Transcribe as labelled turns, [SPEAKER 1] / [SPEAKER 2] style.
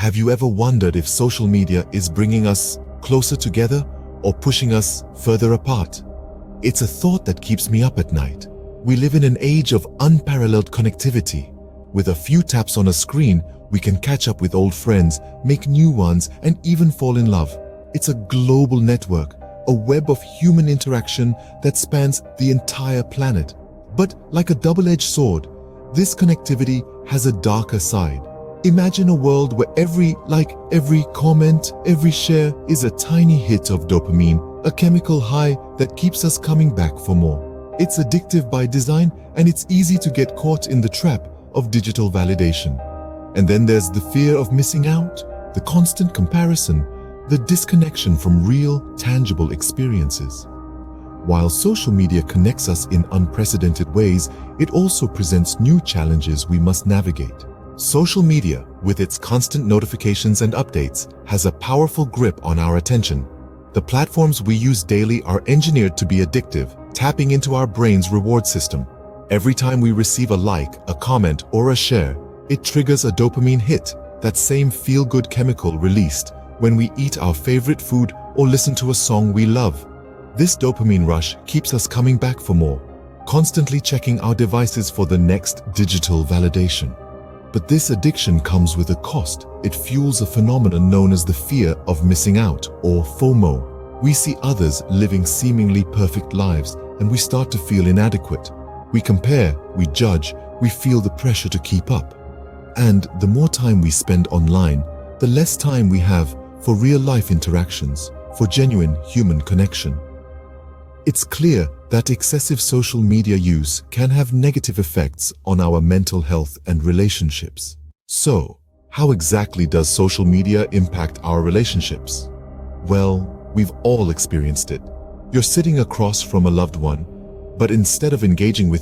[SPEAKER 1] have you ever wondered if social media is bringing us closer together or pushing us further apart? It's a thought that keeps me up at night. We live in an age of unparalleled connectivity. With a few taps on a screen, we can catch up with old friends, make new ones, and even fall in love. It's a global network, a web of human interaction that spans the entire planet. But like a double-edged sword, this connectivity has a darker side. Imagine a world where every like, every comment, every share is a tiny hit of dopamine, a chemical high that keeps us coming back for more. It's addictive by design, and it's easy to get caught in the trap of digital validation. And then there's the fear of missing out, the constant comparison, the disconnection from real, tangible experiences. While social media connects us in unprecedented ways, it also presents new challenges we must navigate. Social media, with its constant notifications and updates, has a powerful grip on our attention. The platforms we use daily are engineered to be addictive, tapping into our brain's reward system. Every time we receive a like, a comment, or a share, it triggers a dopamine hit, that same feel-good chemical released when we eat our favorite food or listen to a song we love. This dopamine rush keeps us coming back for more, constantly checking our devices for the next digital validation. But this addiction comes with a cost. It fuels a phenomenon known as the fear of missing out, or FOMO. We see others living seemingly perfect lives, and we start to feel inadequate. We compare, we judge, we feel the pressure to keep up. And the more time we spend online, the less time we have for real-life interactions, for genuine human connection. It's clear that excessive social media use can have negative effects on our mental health and relationships. So, how exactly does social media impact our relationships? Well, we've all experienced it. You're sitting across from a loved one, but instead of engaging with